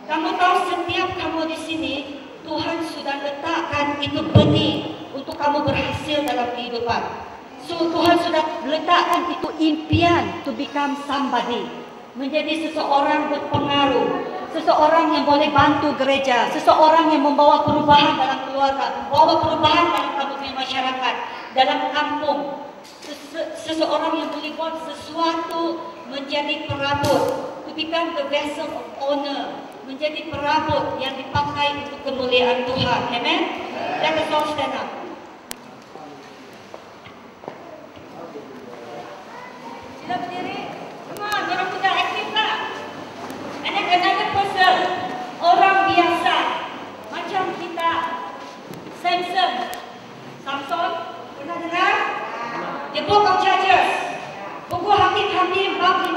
Kamu tahu setiap kamu di sini, Tuhan sudah letakkan itu benih untuk kamu berhasil dalam kehidupan. So, Tuhan sudah letakkan itu impian to become somebody. Menjadi seseorang berpengaruh, seseorang yang boleh bantu gereja, seseorang yang membawa perubahan dalam keluarga, membawa perubahan dalam kamu punya masyarakat, dalam kampung. Seseorang yang boleh buat sesuatu menjadi perabot, to become the vessel of honor, menjadi perabot yang dipakai untuk kemuliaan Tuhan. Amen. Let us all stand up. Sila berdiri. Come on, orang muda aktif lah. And then another person, orang biasa, macam kita, Samson, pernah dengar? The Book of Judges, buku Hakim-Hakim bab 15.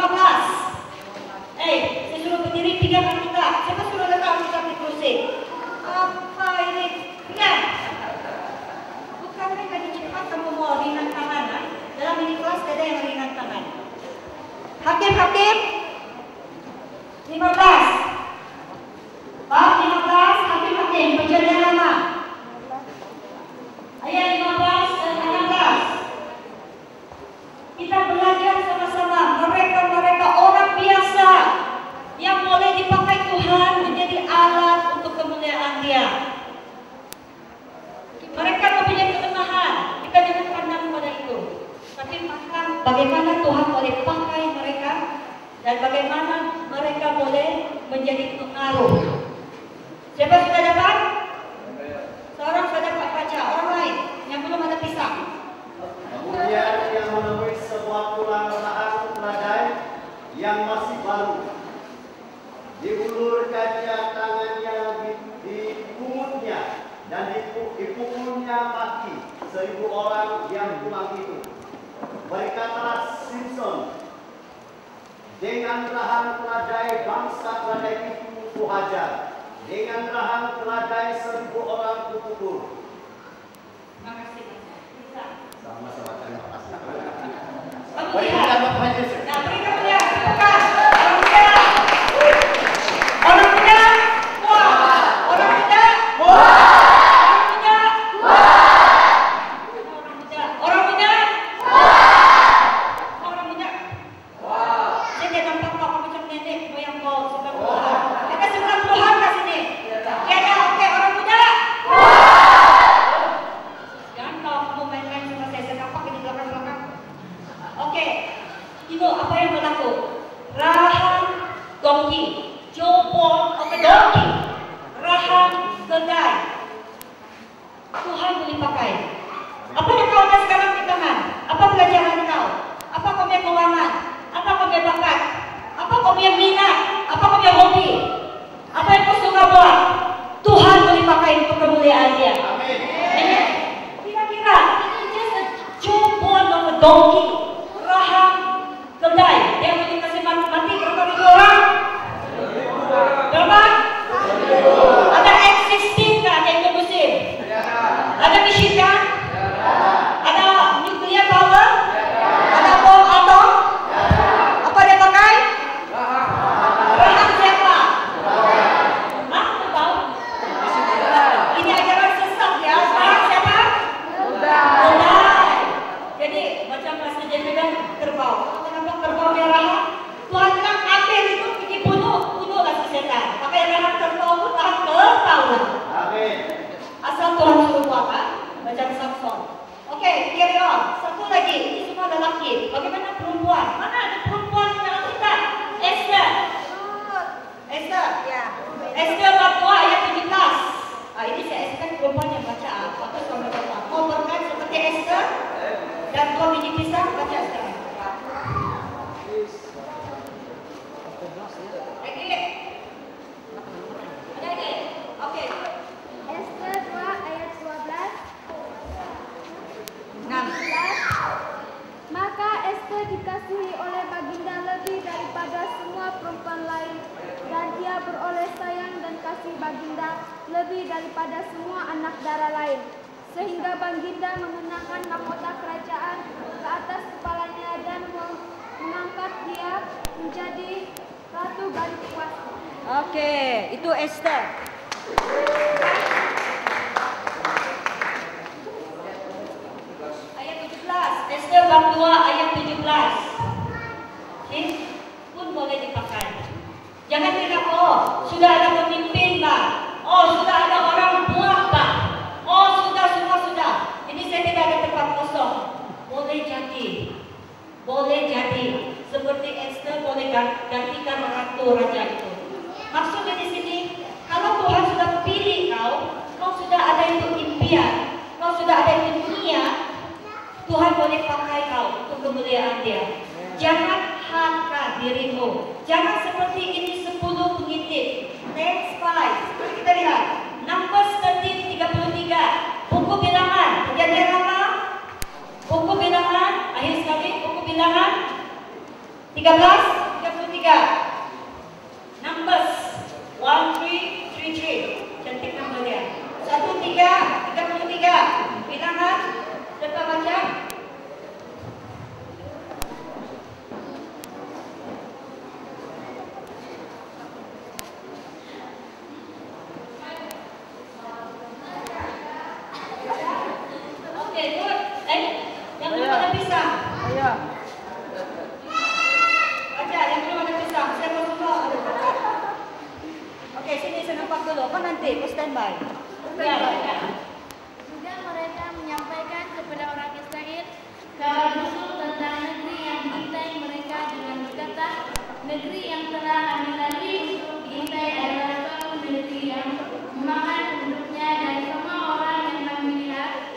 Saya suruh berdiri, pegang Alkitab. Siapa suruh letak Alkitab di kursi? Apa ini? Pegang. Bukan lagi cepat kamu mau ringan tangan. Dalam ini kelas ada yang ringan tangan. Hakim-Hakim 15. Bab 15, Hakim-Hakim, Perjanjian Lama. Ayat 15 dan 16. Kita belajar sama-sama. Mereka orang biasa yang boleh dipakai Tuhan menjadi alat untuk kemuliaan Dia. Mereka mempunyai kelemahan. Kita jangan pandang pada itu. Tapi bagaimana Tuhan boleh pakai mereka dan bagaimana mereka boleh menjadi pengaruh. Siapa sudah dapat? Seorang sudah dapat baca. Orang lain yang belum ada pisang. Kemudian yang menemui sebuah tulang rahan keledai yang masih baru. Diulurkannya tangannya di pungutnya dan dipukulnya mati 1.000 orang yang tulang itu. Berkatalah Samson, dengan rahan keledai bangsa keledai itu kuhajar, dengan rahan keledai 1.000 orang kupukul. Terima kasih. Sama-sama terima kasih. Berikan Bapak Yesus. Nah, berikan dia. Bukan. Orang muda. Orang muda. Wah. Orang muda. Wah. Orang muda. Wah. Orang muda. Wah. Orang muda. Wah. Saya tidak nampak kau macam nenek moyang kau 90-an. Kita 90-an kat sini. Ya, ya, oke. Orang muda. Jangan kau main-main sama saya nampak di belakang-belakang. Oke, Ibu, apa yang berlaku? Rahang donkey, jopol of a donkey, rahang kedai. Tuhan boleh pakai. Apa yang kau ada sekarang di tangan? Apa pelajaran kau? Apa kau punya keuangan? Apa kau punya bakat? Apa kau punya minat? Apa kau punya hobi? Apa yang kau suka buat? Tuhan boleh pakai untuk kemuliaan Dia. Amin. Kira-kira ini just a jopol of a donkey. Rahang kedai yang boleh kasih mati berapa ribu orang? Berapa? Ada F-16 kan yang musim? Ada mesin kan? Ada nuclear power? Ada bom atom? Apa dia pakai? Rahang siapa? Hah? Tahu? Ini ajaran sesat ya. Rahang siapa? Kedai. Jadi macam bahasa dia bilang kerbau. Kenapa kerbau merah? Tuhan bilang ambil itu pergi bunuhlah si setan. Pakai rahang kerbau itu rahang kerbau lah. Amin. Asal Tuhan suruh buat kan? Macam Samson. Oke, carry on. Satu lagi, ini semua lelaki. Bagaimana perempuan? Mana ada perempuan di dalam kita? Esther. Esther. Ya. Esther bab 2 ayat 17. Ini saya expect perempuan yang baca. Atau sama baca. Mau berkat seperti Esther? Dan 2 biji pisang, baca sekarang. Lagi. Oke. Esther 2 ayat 12. 6. Maka Esther dikasihi oleh baginda lebih daripada semua perempuan lain, dan ia beroleh sayang dan kasih baginda lebih daripada semua anak darah lain, sehingga baginda mengenakan mahkota kerajaan ke atas kepalanya dan mengangkat dia menjadi ratu galuh kuasa. Oke, itu Esther. Ayat 17. Esther bab 2 ayat 17. Oke, pun boleh dipakai. Jangan kira, oh sudah ada pemimpin Pak, oh sudah ada orang buat Pak, oh sudah. Ini saya tidak ada tempat kosong. Boleh jadi seperti Esther boleh gantikan ratu raja itu. Maksudnya di sini, kalau Tuhan sudah pilih kau sudah ada itu impian, kau sudah ada itu niat, Tuhan boleh pakai kau untuk kemuliaan Dia. Jangan harga dirimu. Jangan seperti ini 10 pengintip. Next slide. Mari kita lihat. Numbers 13:33. Buku bilangan. Kejadian apa? Buku bilangan. Akhir sekali. Buku bilangan 13:33. Numbers 1333. Cantik namanya. 13:33. Bilangan. Coba baca. Yang belum ada pisang. Ayo. Baca, yang belum ada pisang. Saya mau semua ada pisang. Oke, sini saya nampak dulu. Apa nanti? Kau standby. Juga mereka menyampaikan kepada orang Israel kabar busuk tentang negeri yang diintai mereka dengan berkata, negeri yang telah kami lalui diintai adalah suatu negeri yang memakan penduduknya dan semua orang yang kami lihat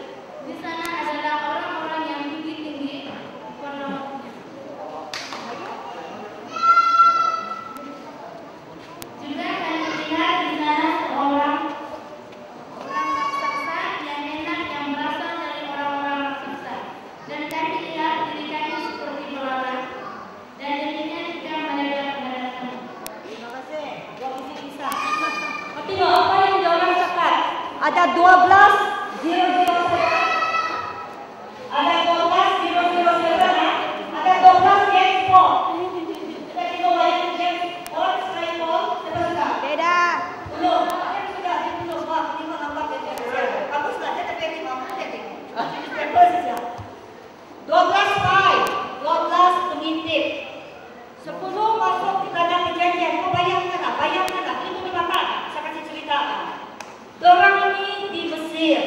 di sana adalah orang-orang yang tinggi-tinggi. Juga kami lihat di sana seorang raksasa yang enak yang berasal dari orang-orang raksasa, dan kami lihat diri kami seperti belalang, dan dirinya juga mereka kepada kami. Terima kasih. Gua isi pisang. Tapi apa yang diorang cakap? Ada 12:007. Ada 12:007. Ada 12 handphone. Kita tengok yang handphone, iPhone, sudah. Beda. Belum. Ada sudah di belum. Wah, ini mah nampak dia. Bagus lah, dia tapi ini mampu dia. Jadi paper saja. 12 file, 12 pengintip. 10 masuk di ladang perjanjian. Kau bayangkan lah. Ini betul apa? Saya kasih cerita. Dorang ini di Mesir.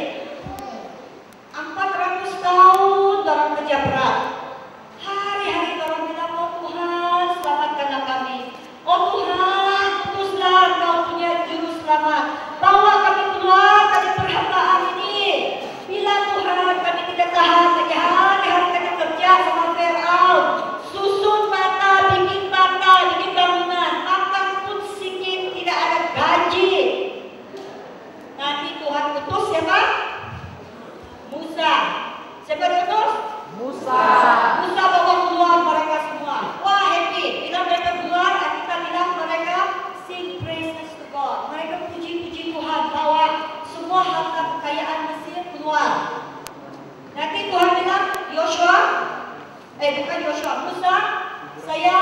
400 tahun dorang kerja berat. Hari-hari dorang bilang, oh Tuhan selamatkanlah kami. Oh Tuhan putuslah kau punya juru selamat. Bawa kami keluar dari perhambaan ini. Bila Tuhan kami tidak tahan lagi hari-hari kami kerja sama Fir'aun. Susun mata, bikin bangunan. Makan pun sikit, tidak ada gaji. Nanti Tuhan utus siapa? Musa. Siapa diutus? Musa bawa keluar mereka semua. Wah, happy. Bila mereka keluar, kita bilang mereka sing praises to God. Mereka puji-puji Tuhan bawa semua harta kekayaan Mesir keluar. Nanti Tuhan bilang, Musa, saya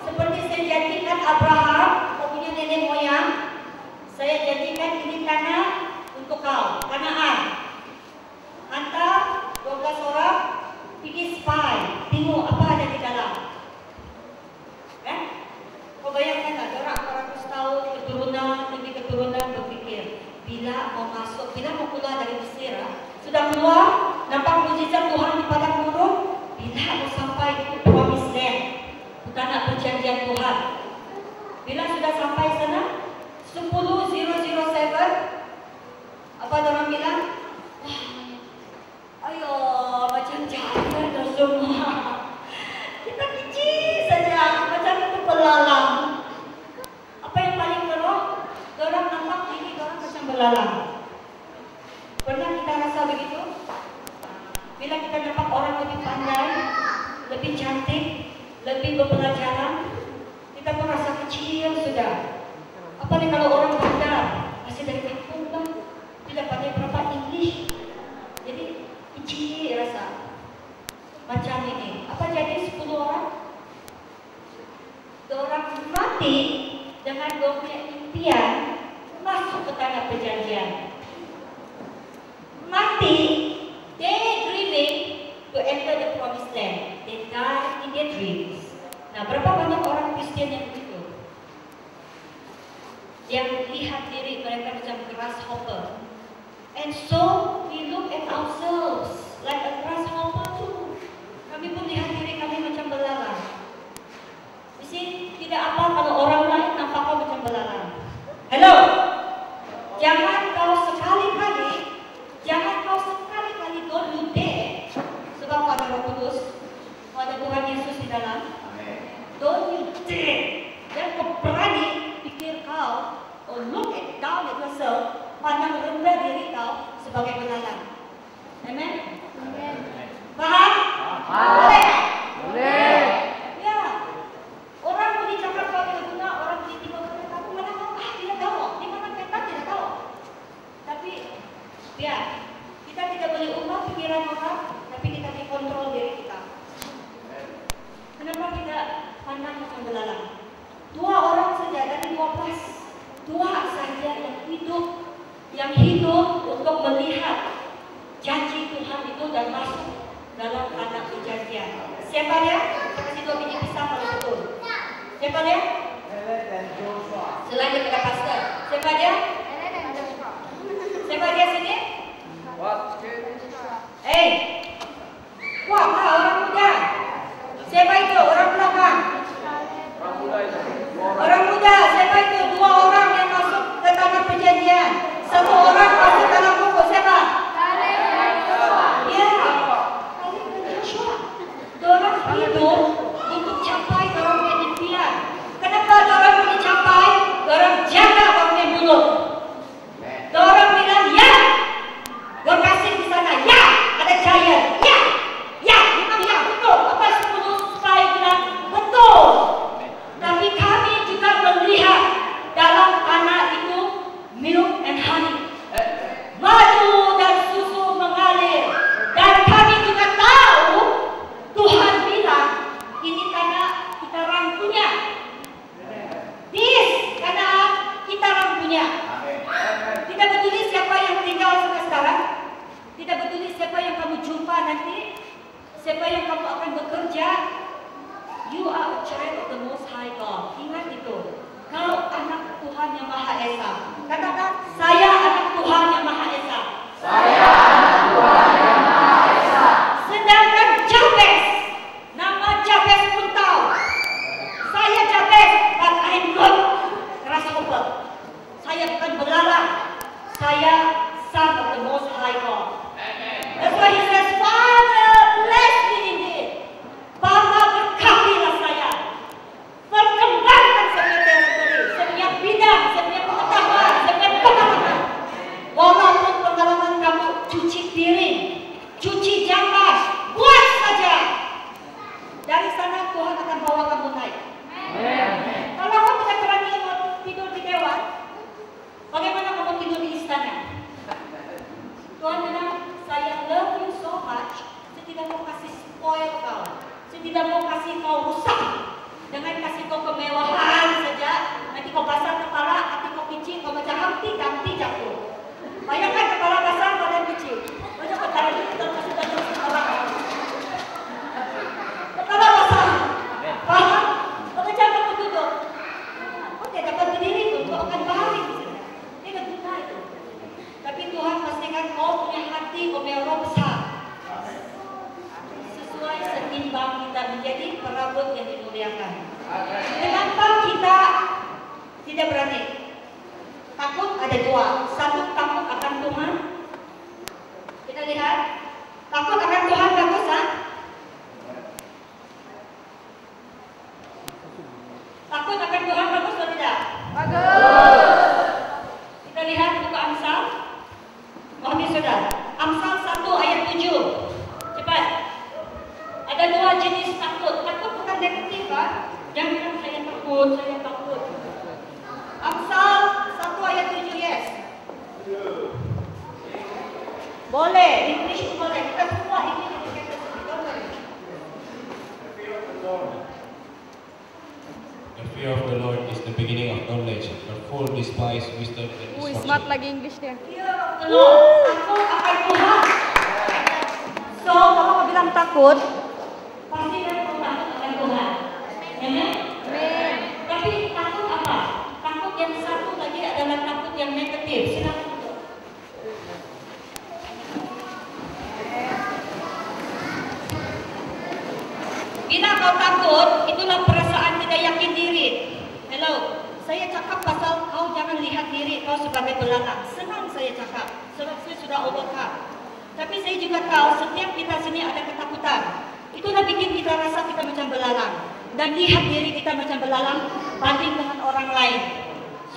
seperti saya janjikan Abraham, kau punya nenek moyang, saya janjikan ini tanah untuk kau, Kanaan. Hantar 12 orang pergi spy, tengok apa ada di dalam. Kau bayangkan tak, orang 400 tahun keturunan berfikir, bila mau masuk, bila mau keluar dari Mesir, sudah keluar, nampak mukjizat Tuhan di padang gurun, bila mau sampai di promised land, tanah perjanjian Tuhan. Bila sudah sampai sana, 10:007, apa orang bilang? Ayo, macam jangan dah semua. Kita kecil saja, macam itu belalang. Apa yang paling keroh? Orang nampak ini, orang macam belalang. Pernah kita rasa begitu? Bila kita nampak orang lebih pandai, lebih cantik, lebih berpelajaran, kita pun rasa kecil sudah. Apalagi kalau orang bandar, masih dari kampung bang, tidak pandai berapa English, jadi kecil rasa. Macam ini. Apa jadi 10 orang? Orang mati dan dengan dia punya impian masuk ke tanah perjanjian. Mati, they dreaming to enter the promised land. They die in their dreams. Nah, berapa banyak orang Kristen yang begitu? Yang lihat diri mereka macam grasshopper. And so we look at ourselves like a grasshopper too. Kami pun lihat diri kami macam belalang. You see, tidak apa kalau orang lain nampak kau macam belalang. Hello, jangan kau sekali-kali don't you dare. Sebab pada Roh Kudus, pada Tuhan Yesus di dalam. Don't you dare. Jangan kau berani pikir kau, or look down at yourself, pandang rendah diri kau sebagai belalang. Amen? Paham? Boleh? Boleh. Ya. Orang boleh cakap kau tidak guna, orang boleh tiba kata kamu mana kau? Tidak tahu. Di mana peta tidak tahu. Tapi, ya, kita tidak boleh ubah pikiran orang, tapi kita dikontrol diri kita. Kenapa tidak pandang macam belalang? 2 orang saja dari 12, 2 saja yang hidup untuk melihat janji Tuhan itu dan masuk dalam tanah perjanjian. Siapa dia? Saya kasih 2 biji pisang kalau betul. Siapa dia? Selain daripada pastor. Siapa dia? Siapa dia sini? Wah, orang muda. Siapa itu? Orang belakang. Orang muda. Siapa itu? 2 orang yang masuk ke tanah perjanjian. 1 orang masuk dalam buku. Siapa? Ya. Dorang hidup untuk capai dorang punya impian. Kenapa dorang boleh capai? Dorang jaga pakai mulut. Dorang bilang ya. Lokasi di sana ya. Ada giant. Ya. Ya. Memang ya. Betul. Apa 10 spy bilang? Betul. Tapi kami juga melihat dalam tanah itu milk and honey. Madu dan susu mengalir. Dan kami juga tahu Tuhan bilang ini tanah kita orang punya. This tanah kita orang punya. Tidak peduli siapa yang tinggal sampai sekarang. Tidak peduli siapa yang kamu jumpa nanti. Siapa yang kamu akan bekerja. You are a child of the Most High God. Ingat itu. Kau anak Tuhan yang Maha Esa. Katakan, saya anak Tuhan yang Maha Esa. Saya anak Tuhan yang Maha Esa. Sedangkan Jabez, nama Jabez pun tahu. Saya Jabez, but I'm not grasshopper. Saya bukan belalang. Saya son of the Most High God. That's why he says, Father, bless me indeed. Bapa berkatilah saya. Perkembangkan saya punya teritori, saya punya bidang, saya punya pengetahuan, saya punya pengalaman. Walaupun pengalaman kamu cuci piring, cuci jamban, buat saja. Dari sana Tuhan akan bawa kamu naik. Kalau kamu tidak berani tidur di dewan, bagaimana kamu tidur di istana? Tuhan bilang, saya love you so much, saya tidak mau kasih spoil kau, saya tidak mau kasih kau rusak. Jangan kasih kau kemewahan saja, nanti kau basah kepala, nanti kau kicik, kau macam hamti jatuh. Bayangkan kepala basah, badan kicik. Macam kepala kita kasih terus orang. Kepala basah, paham? Macam kamu duduk. Kau tidak dapat berdiri tu, kau akan baring di sana. Tidak guna itu. Tapi Tuhan pastikan kau punya hati, kau punya roh besar. Sesuai seimbang kita menjadi perabot yang dimuliakan. Kenapa kita tidak berani? Takut ada 2. 1 takut akan Tuhan. Kita lihat. Takut akan Tuhan bagus kan? Takut akan Tuhan bagus atau tidak? Bagus. Kita lihat buku Amsal. Mohon saudara. Amsal 1 ayat 7. Cepat. Ada 2 jenis takut. Takut bukan negatif kan? Jangan bilang saya takut, saya takut. Amsal 1 ayat 7, yes. Boleh, English itu boleh. Kita semua English itu kita boleh. The fear of the Lord is the the beginning of knowledge, but fools despise wisdom and Wih, instruction. smart lagi English dia. Takut akan Tuhan. So, kalau kau bilang takut, pasti kan kau takut akan Tuhan. Amen? Amin. Tapi takut apa? Takut yang satu lagi adalah takut yang negatif. Silakan. Bila kau takut, itulah perasaan tidak yakin diri. Hello, saya cakap pasal kau jangan lihat diri kau sebagai belalang. Senang saya cakap, sebab saya sudah overcome. Tapi saya juga tahu setiap kita sini ada ketakutan. Itulah bikin kita rasa kita macam belalang. Dan lihat diri kita macam belalang banding dengan orang lain.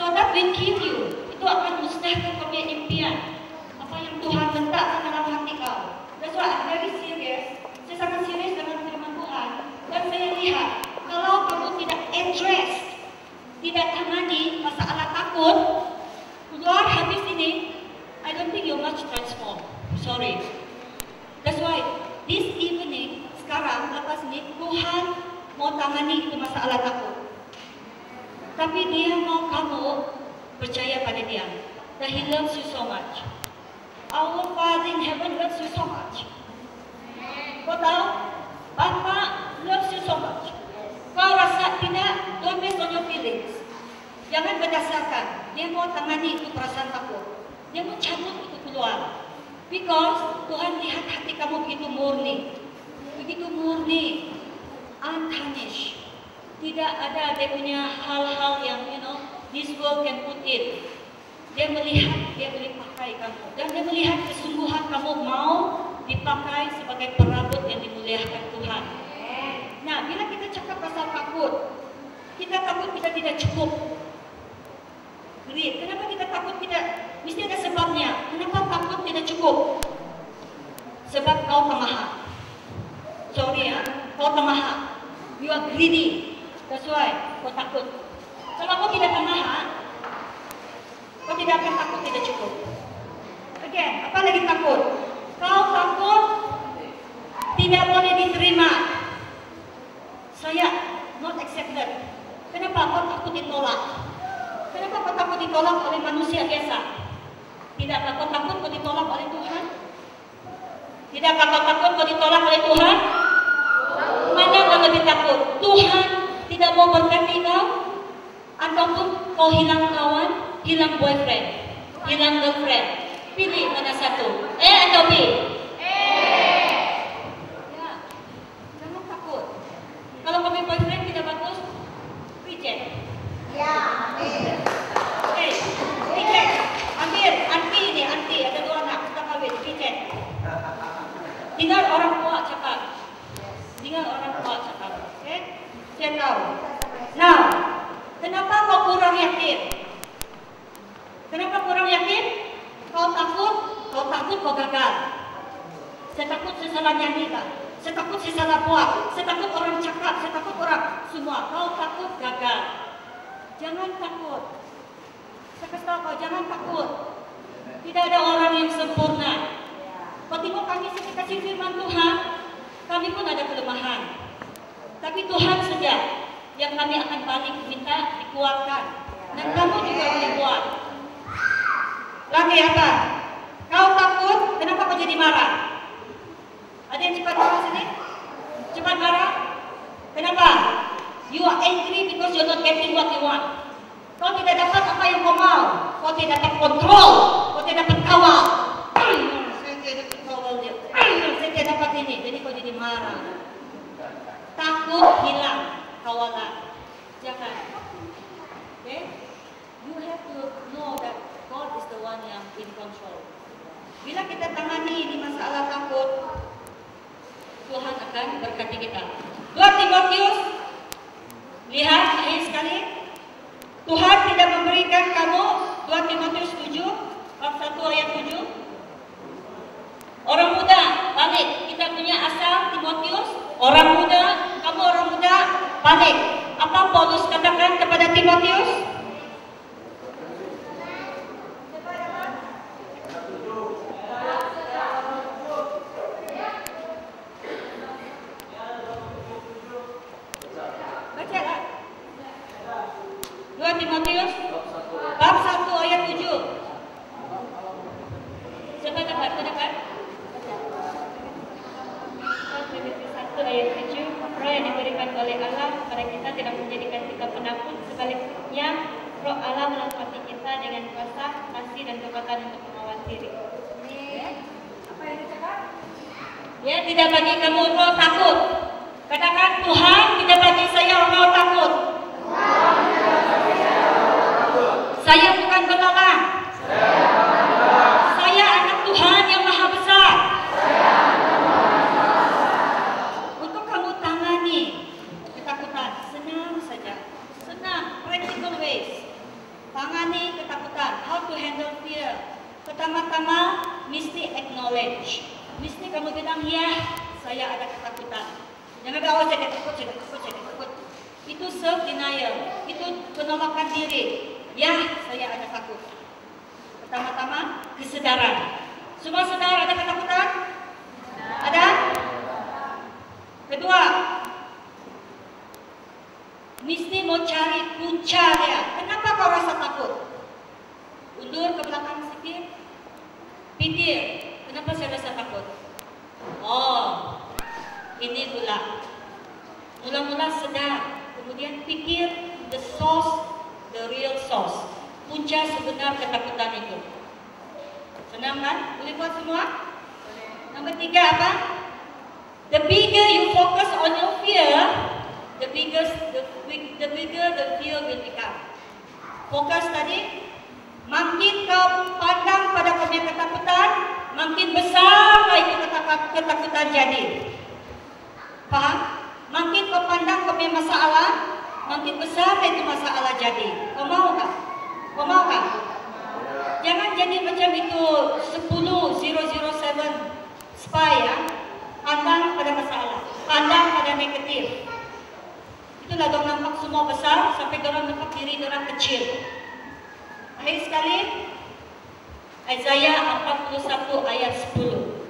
So that will kill you. Itu akan musnahkan kau punya impian. Apa yang Tuhan letakkan dalam hati kau. That's why I'm very serious. Saya sangat serius dengan firman Tuhan. Dan saya lihat, kalau kamu tidak address, tidak tangani masalah takut, keluar habis ini, I don't think you much transform. Sorry. That's why this evening, sekarang, lepas ini, Tuhan mau tangani itu masalah takut. Tapi Dia mau kamu percaya pada Dia. That He loves you so much. Our Father in heaven loves you so much. Kau tahu? Bapa loves you so much. Kau rasa tidak? Don't based on your feelings. Jangan berdasarkan. Dia mau tangani itu perasaan takut. Dia mau cabut itu keluar. Because Tuhan lihat hati kamu begitu murni. Begitu murni. Untarnished. Tidak ada dia punya hal-hal yang this world can put in. Dia melihat, dia boleh pakai kamu. Dan dia melihat kesungguhan kamu mau dipakai sebagai perabot yang dimuliakan Tuhan. Nah, bila kita cakap pasal takut, kita takut kita tidak cukup. Great. Kenapa kita takut tidak? Mesti ada sebabnya. Kenapa takut tidak cukup? Sebab kau pemahat. Sorry ya, kau pemahat. You are greedy. That's why kau takut. Kalau kau tidak pemahat, kau tidak akan takut tidak cukup. Again, apa lagi takut? Kau takut tidak boleh diterima. Saya not accepted. Kenapa kau takut ditolak? Kenapa kau takut ditolak oleh manusia biasa? Tidakkah kau takut kau ditolak oleh Tuhan? Tidakkah kau takut kau ditolak oleh Tuhan? Mana kau lebih takut? Tuhan tidak mau berkati kau? Ataupun kau hilang kawan, hilang boyfriend, hilang girlfriend? Pilih mana satu? Atau B? Ya, jangan takut. Kalau kau punya boyfriend tidak bagus, reject. Ya, amin. Hey, reject. Ambil, anti, ada 2 anak, kita kawin, reject. Dengar orang tua cakap. Dengar orang tua cakap. Okay? Saya tahu. Now, kenapa kau kurang yakin? Kenapa kurang yakin? Kau takut kau gagal. Saya takut saya salah nyanyi kan? Saya takut saya salah buat. Saya takut orang cakap, saya takut orang semua. Kau takut gagal. Jangan takut. Saya kasih tahu kau, jangan takut. Tidak ada orang yang sempurna. Kau tengok kami saya kasih firman Tuhan, kami pun ada kelemahan. Tapi Tuhan saja yang kami akan balik minta dikuatkan. Dan kamu juga boleh buat. Lagi apa? Kau takut, kenapa kau jadi marah? Ada yang cepat marah sini? Cepat marah? Kenapa? You are angry because you are not getting what you want. Kau tidak dapat apa yang kau mau. Kau tidak dapat kontrol. Kau tidak dapat kawal. Saya tidak dapat kawal dia. Saya tidak dapat ini. Jadi kau jadi marah. Takut hilang kawalan. Jangan. Okay? You have to know that God is the one yang in control. Bila kita tangani ini masalah takut, Tuhan akan berkati kita. 2 Timotius, lihat akhir sekali. Tuhan tidak memberikan kamu 2 Timotius 7, bab 1 ayat 7. Orang muda, balik. Kita punya asal Timotius, orang muda, kamu orang muda, balik. Apa Paulus katakan kepada Timotius? Timotius bab 1 ayat 7. Siapa dapat? Kau dapat? 1 ayat 7. Roh yang diberikan oleh Allah kepada kita tidak menjadikan kita penakut, sebaliknya Roh Allah melengkapi kita dengan kuasa, kasih dan kekuatan untuk melawan diri. Apa yang dicakap? Ya, tidak bagi kamu roh takut. Katakan, Tuhan tidak bagi saya roh takut. Saya bukan penolong. Saya anak Tuhan yang maha besar. Untuk kamu tangani ketakutan, senang saja. Senang, practical ways. Tangani ketakutan, how to handle fear. Pertama-tama, mesti acknowledge. Mesti kamu bilang, ya, saya ada ketakutan. Jangan bilang, oh saya takut. Itu self-denial, itu penolakan diri. Ya, saya ada takut. Pertama-tama, kesedaran. Semua sadar ada ketakutan? Ada? Kedua, mesti mau cari punca dia. Kenapa kau rasa takut? Undur ke belakang sedikit. Pikir, kenapa saya rasa takut? Oh, ini pula. Mula-mula sedar, kemudian pikir the source, the real source. Punca sebenar ketakutan itu. Senang kan? Boleh buat semua? Nombor 3 apa? The bigger you focus on your fear, the bigger the fear will become. Fokus tadi, makin kau pandang pada kau punya ketakutan, makin besar itu ketakutan jadi. Faham? Makin kau pandang kau punya masalah, makin besar itu masalah jadi. Kau mau tak? Kau mau tak? Jangan jadi macam itu 10,007 spy ya. Pandang pada masalah, pandang pada negatif. Itulah dorang nampak semua besar sampai dorang nampak diri dorang kecil. Akhir sekali, Yesaya 41 ayat 10.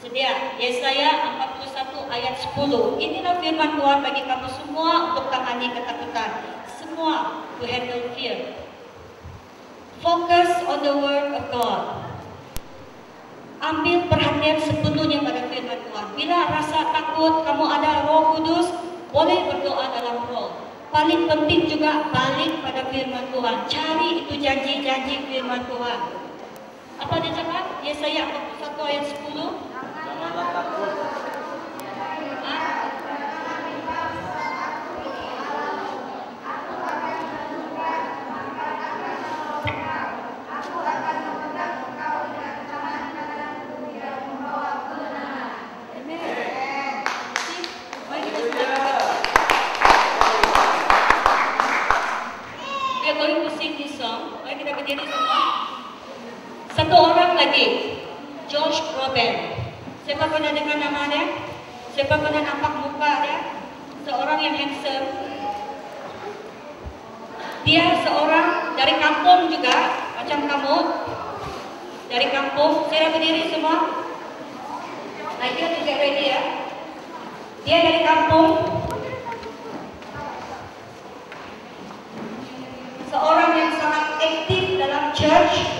Sedia, Yesaya 41 ayat 10. Inilah firman Tuhan bagi kamu semua untuk tangani ketakutan. Semua to handle fear. Focus on the word of God. Ambil perhatian sepenuhnya pada firman Tuhan. Bila rasa takut, kamu ada Roh Kudus, boleh berdoa dalam roh. Paling penting juga balik pada firman Tuhan. Cari itu janji-janji firman Tuhan. Apa dia cakap? Yesaya 41 ayat 10. Janganlah takut. Satu orang lagi, George Robert. Siapa pernah dengar nama dia? Siapa pernah nampak muka dia? Seorang yang handsome. Dia seorang dari kampung juga, macam kamu. Dari kampung, saya berdiri semua. Nah, dia juga ready ya. Dia dari kampung. Seorang yang sangat aktif dalam church.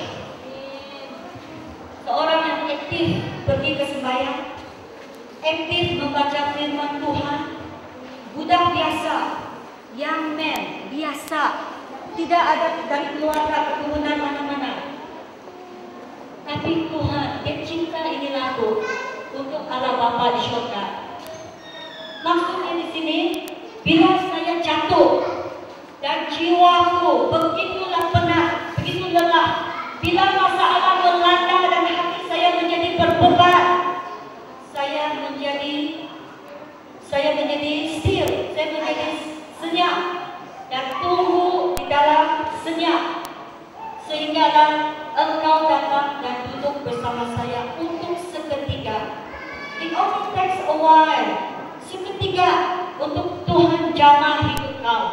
Seorang yang aktif pergi ke sembahyang, aktif membaca firman Tuhan, budak biasa, young man biasa, tidak ada dari keluarga keturunan mana-mana. Tapi Tuhan, dia cinta ini lagu untuk Allah Bapa di surga. Maksudnya di sini, bila saya jatuh dan jiwaku begitulah penat, begitu lelah, bila masalah melanda dan hati saya menjadi berbeban, saya menjadi still, saya menjadi senyap dan tunggu di dalam senyap, sehinggalah engkau datang dan duduk bersama saya untuk seketika. It only takes a while, seketika untuk Tuhan jamah hidup kau.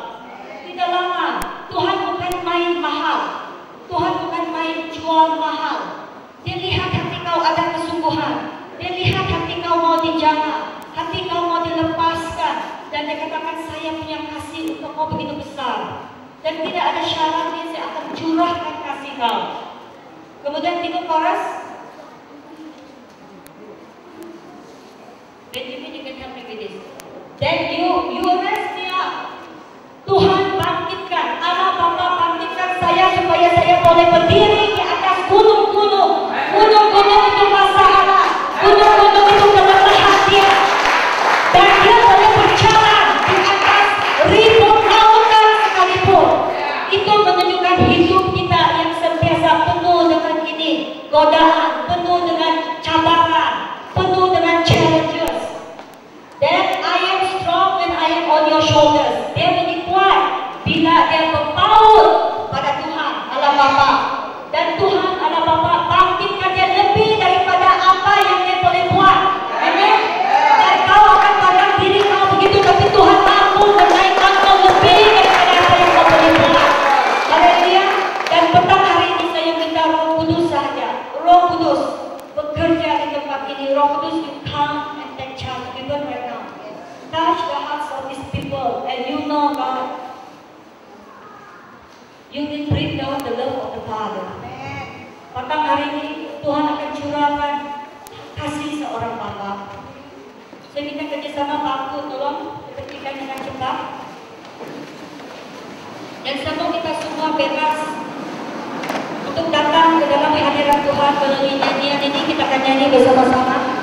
Tidak lama. Tuhan bukan main mahal. Tuhan bukan main jual mahal. Dia lihat hati kau ada kesungguhan. Dia lihat hati kau mau dijamah, hati kau mau dilepaskan, dan dia katakan saya punya kasih untuk kau begitu besar. Dan tidak ada syaratnya, saya akan curahkan kasih kau. Kemudian tiga chorus. Benjamin, you can help me with this. Then you raise me up. Tuhan bangkitkan, Allah Bapa bangkitkan saya supaya saya boleh berdiri di atas gunung-gunung. Gunung-gunung itu masalah, gunung-gunung itu kelemahan dia. Dan dia boleh berjalan di atas ribuan lautan sekalipun. Itu menunjukkan hidup kita yang sentiasa penuh dengan ini, godaan, penuh dengan cabaran, penuh dengan challenges. Then I am strong when I am on your shoulders. Dia menjadi kuat bila dia berpaut pada Tuhan Allah Bapa. Dan Tuhan Allah Bapa bangkitkan dia lebih daripada apa yang dia boleh buat. Amin. Dan kau akan pandang diri kau begitu, tapi Tuhan mampu menaikkan kau lebih daripada apa yang kau boleh buat. Haleluya. Dan petang hari ini saya minta Roh Kudus saja. Roh Kudus bekerja di tempat ini. Roh Kudus, you come and take charge even right now. Touch the hearts of these people, and you know God. You will bring down the love of the Father. Petang hari ini Tuhan akan curahkan kasih seorang Bapa. Saya minta kerjasama Pak Aku, tolong ketikkan dengan cepat. Dan sebelum kita semua bebas untuk datang ke dalam hadirat Tuhan melalui nyanyian ini, kita akan nyanyi bersama-sama.